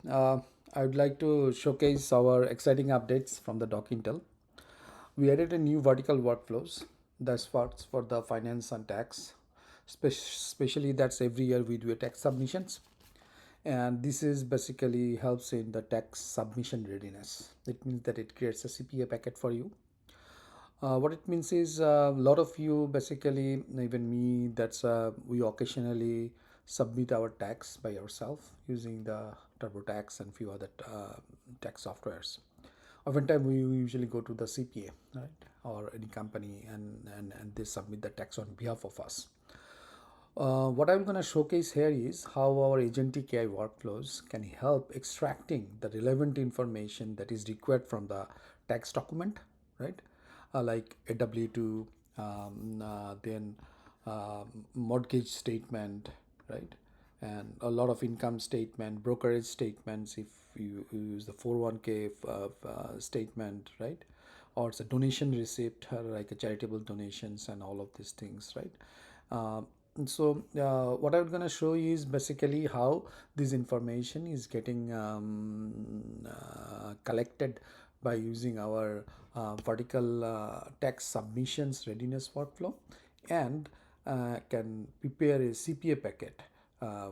Uh, I would like to showcase our exciting updates from the DocIntel. We added a new vertical workflows that's for the finance and tax. Especially that's every year we do a tax submissions, and this is basically helps in the tax submission readiness. It means that it creates a CPA packet for you. What it means is a lot of you, basically even me, that's we occasionally submit our tax by ourselves using the TurboTax and few other tax softwares. Oftentimes we usually go to the CPA, right, or any company, and they submit the tax on behalf of us. What I'm going to showcase here is how our agentic AI workflows can help extracting the relevant information that is required from the tax document, right? Like a W-2, then mortgage statement, right? And a lot of income statement, brokerage statements if you use the 401k statement, right? Or it's a donation receipt, like a charitable donations and all of these things, right? What I'm going to show you is basically how this information is getting collected by using our vertical tax submissions readiness workflow, and can prepare a CPA packet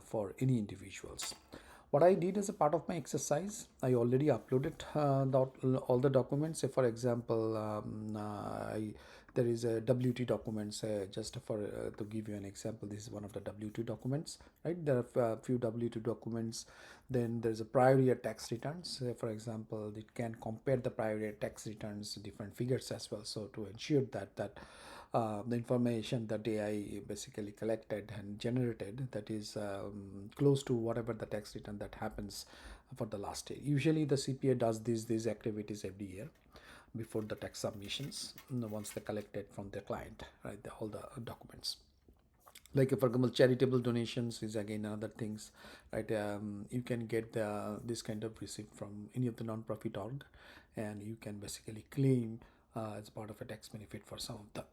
for any individuals. What I did as a part of my exercise, I already uploaded all the documents. Say for example, there is a W2 documents, just for to give you an example, this is one of the W2 documents, right? There are a few W2 documents. Then there's a prior year tax returns. For example, it can compare the prior year tax returns to different figures as well. So to ensure the information that AI basically collected and generated, that is close to whatever the tax return that happens for the last year. Usually the CPA does these activities every year before the tax submissions, once they collected from the client, right, all the documents. Like for example, charitable donations is again another things, right? You can get this kind of receipt from any of the non-profit org, and you can basically claim as part of a tax benefit for some of the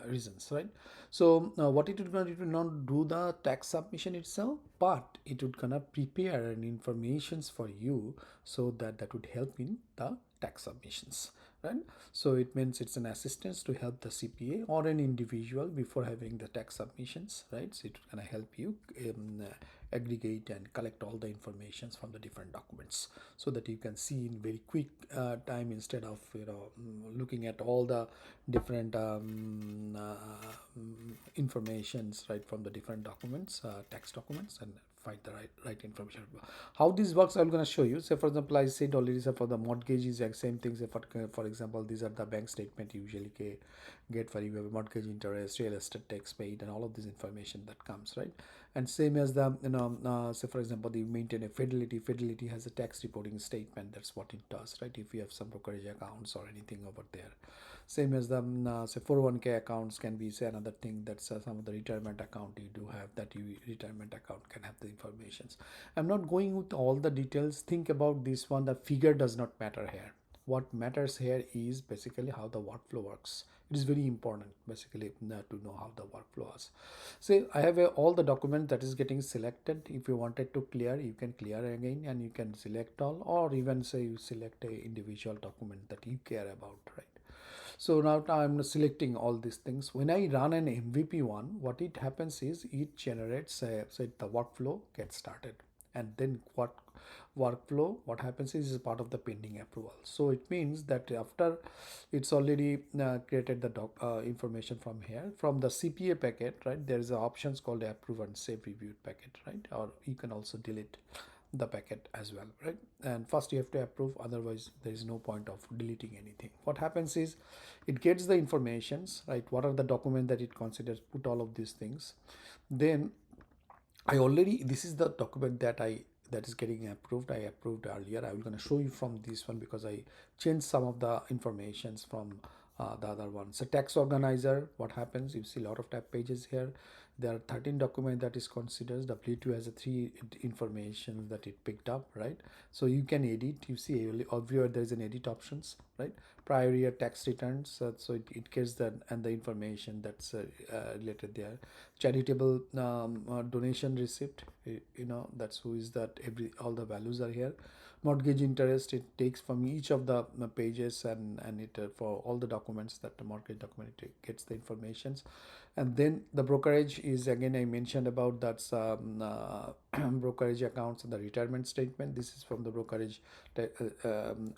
reasons, right? So what it would gonna do, it would not do the tax submission itself, but it would gonna prepare an informations for you, so that would help in the tax submissions, right? So it means it's an assistance to help the CPA or an individual before having the tax submissions, right? So it's gonna help you aggregate and collect all the informations from the different documents, so that you can see in very quick time, instead of looking at all the different informations, right, from the different documents, tax documents, and find the right information. How this works, I'm going to show you. Say for example, I said already, so for the mortgage is the same thing. Say for example, these are the bank statement you usually get for you have mortgage interest, real estate tax paid, and all of this information that comes, right? And same as the say for example, you maintain a fidelity has a tax reporting statement. That's what it does, right? If you have some brokerage accounts or anything over there. Same as the say 401k accounts can be, say, another thing. That's some of the retirement account you do have, that you retirement account can have the informations. I'm not going with all the details. Think about this one. The figure does not matter here. What matters here is basically how the workflow works. It is very important basically to know how the workflow is. Say I have all the document that is getting selected. If you wanted to clear, you can clear again, and you can select all, or even say you select a individual document that you care about, right? So now I'm selecting all these things. When I run an MVP one, what it happens is it generates so the workflow gets started, and then what happens is part of the pending approval. So it means that after it's already created the information from here, from the CPA packet, right? There is options called approve and save reviewed packet, right? Or you can also delete the packet as well, right? And first you have to approve, otherwise there is no point of deleting anything. What happens is it gets the informations, right? What are the documents that it considers, put all of these things. Then I already, this is the document that is getting approved. I approved earlier. I'm going to show you from this one because I changed some of the informations from the other one. So tax organizer, what happens? You see a lot of tab pages here. There are 13 documents that is considered. W2 has a three information that it picked up, right? So you can edit. You see everywhere there is an edit options, right? Prior year tax returns, so it gets that and the information that's related there. Charitable donation receipt, that's who is that, all the values are here. Mortgage interest, it takes from each of the pages, and it for all the documents that the mortgage document, it gets the informations. And then the brokerage is, again I mentioned about, that's brokerage accounts and the retirement statement. This is from the brokerage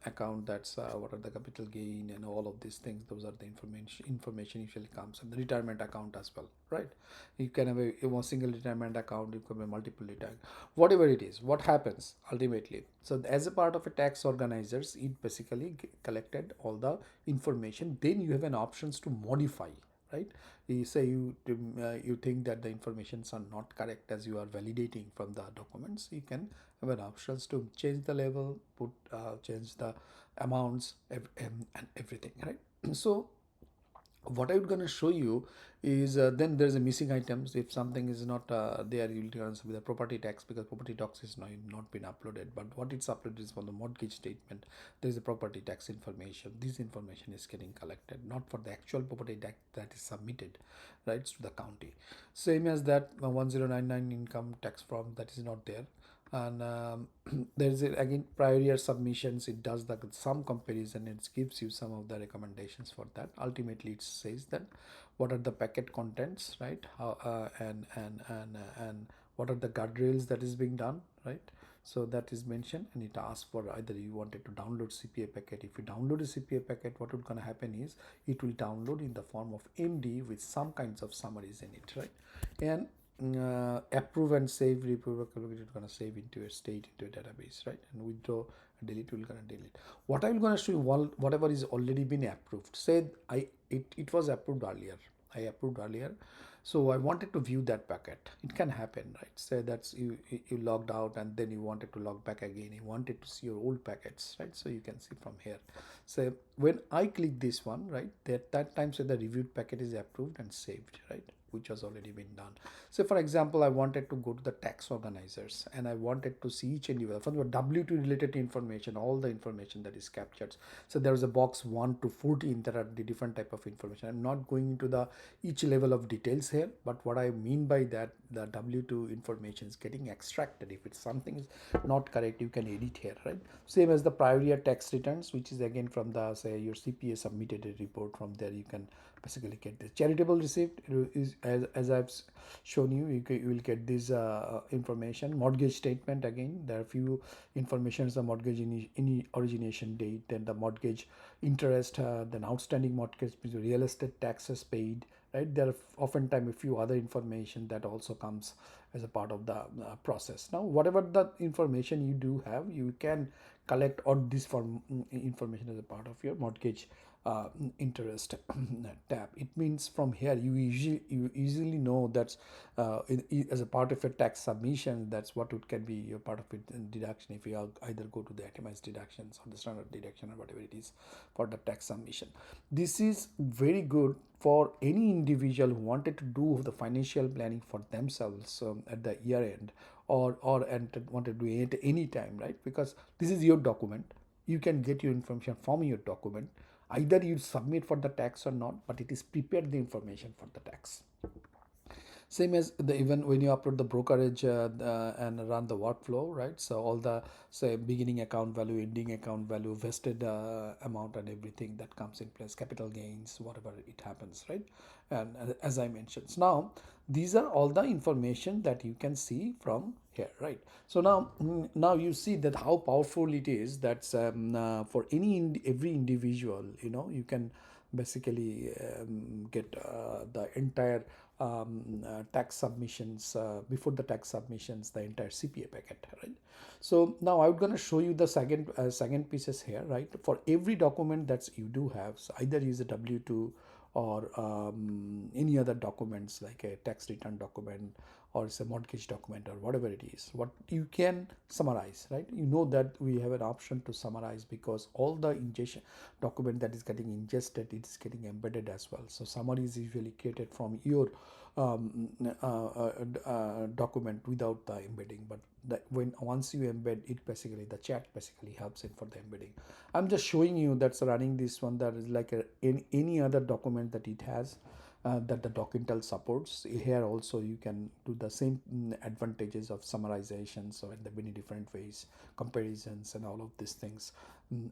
account. That's what are the capital gain and all of these things. Those are the information usually comes. And the retirement account as well, right? You can have a single retirement account, you can have multiple retirement, whatever it is. What happens ultimately, so as a part of a tax organizers, it basically collected all the information. Then you have an options to modify, right? You say you think that the informations are not correct as you are validating from the documents, you can have an options to change the level, put change the amounts, and everything, right? So what I'm going to show you is, then there's a missing items. If something is not there, you'll answer with the property tax, because property tax is not been uploaded. But what it's uploaded is for the mortgage statement. There's a property tax information. This information is getting collected, not for the actual property tax that is submitted, right, to the county. Same as that 1099 income tax form, that is not there. And there's again prior year submissions. It does the some comparison. It gives you some of the recommendations for that. Ultimately it says that what are the packet contents, right? How and what are the guardrails that is being done, right? So that is mentioned, and it asks for either you wanted to download CPA packet. If you download a CPA packet, what would gonna happen is it will download in the form of MD with some kinds of summaries in it, right? And approve and save, reprove, it's gonna save into a state, into a database, right? And withdraw, delete, will gonna delete. What I'm gonna show you, whatever is already been approved. Say it was approved earlier. I approved earlier, so I wanted to view that packet. It can happen, right? Say that's you logged out and then you wanted to log back again. You wanted to see your old packets, right? So you can see from here. So when I click this one, right, that time, say the reviewed packet is approved and saved, right, which has already been done. So for example, I wanted to go to the tax organizers and I wanted to see each individual from the W2 related information, all the information that is captured. So there is a box 1 to 14. There are the different type of information. I'm not going into the each level of details here, but what I mean by that, the W2 information is getting extracted. If it's something is not correct, you can edit here, right? Same as the prior year tax returns, which is again from the, say, your CPA submitted a report. From there you can basically get this charitable receipt. Is as I've shown you, you will get this information. Mortgage statement, again there are few informations: the mortgage in origination date, then the mortgage interest, then outstanding mortgage, real estate taxes paid, right? There are oftentimes a few other information that also comes as a part of the process. Now whatever the information you do have, you can collect all this form information as a part of your mortgage interest tab. It means from here you easily know that's as a part of a tax submission, that's what it can be a part of it in deduction, if you either go to the itemized deductions or the standard deduction or whatever it is for the tax submission. This is very good for any individual who wanted to do the financial planning for themselves at the year end, or and wanted to do it any time, right? Because this is your document. You can get your information from your document. Either you submit for the tax or not, but it is prepared the information for the tax. Same as the, even when you upload the brokerage and run the workflow, right? So all the, say, beginning account value, ending account value, vested amount, and everything that comes in place, capital gains, whatever it happens, right? And as I mentioned, so now these are all the information that you can see from here, right? So now you see that how powerful it is. That's for every individual, you can basically get the entire tax submissions, before the tax submissions, the entire CPA packet, right? So now I'm going to show you the second pieces here, right? For every document that you do have, so either use a W2 or any other documents like a tax return document or it's a mortgage document or whatever it is, what you can summarize, right? You know that we have an option to summarize, because all the ingestion document that is getting ingested, it is getting embedded as well. So summary is usually created from your document without the embedding, but when once you embed it, basically the chat basically helps in for the embedding. I'm just showing you that's running this one, that is like in any other document that it has, that the DocIntel supports. Here also you can do the same advantages of summarization, so in the many different ways, comparisons and all of these things,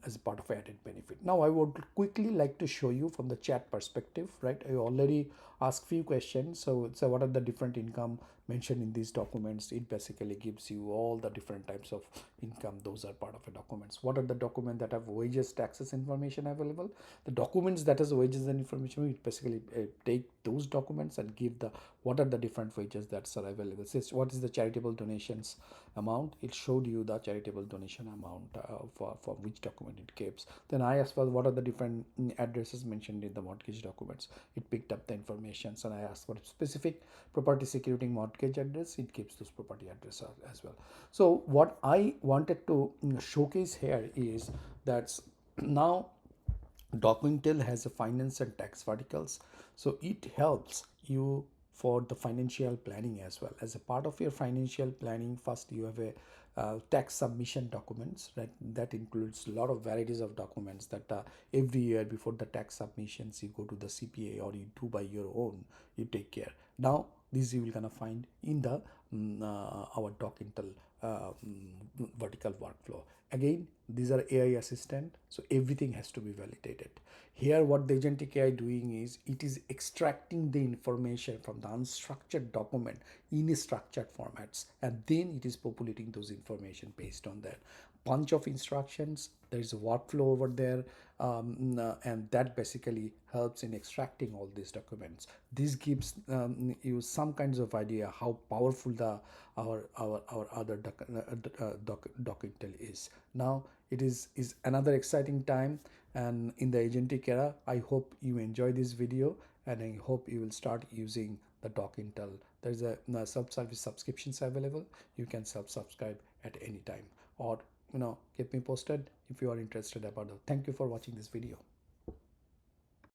as a part of added benefit. Now I would quickly like to show you from the chat perspective, right? I already asked few questions. So what are the different income mentioned in these documents? It basically gives you all the different types of income. Those are part of the documents. What are the documents that have wages, taxes information available? The documents that has wages and information, it basically take those documents and give the what are the different wages that are available. Says what is the charitable donations amount. It showed you the charitable donation amount for which document it gives. Then I asked for what are the different addresses mentioned in the mortgage documents. It picked up the information, and I asked for a specific property security mortgage address. It gives those property address as well. So what I wanted to showcase here is that now DocIntel has a finance and tax verticals, so it helps you for the financial planning as well. As a part of your financial planning, first you have a tax submission documents, right? That includes a lot of varieties of documents that every year before the tax submissions you go to the CPA or you do by your own, you take care. Now this you will gonna find in the our DocIntel vertical workflow. Again, these are AI assistant, so everything has to be validated. Here what the agentic AI doing is it is extracting the information from the unstructured document in structured formats, and then it is populating those information based on that bunch of instructions. There is a workflow over there, and that basically helps in extracting all these documents. This gives you some kinds of idea how powerful the our other DocIntel is. Now it is another exciting time, and in the agentic era, I hope you enjoy this video, and I hope you will start using the DocIntel. There's a sub-service subscriptions available. You can subscribe at any time, or keep me posted if you are interested about it. Thank you for watching this video.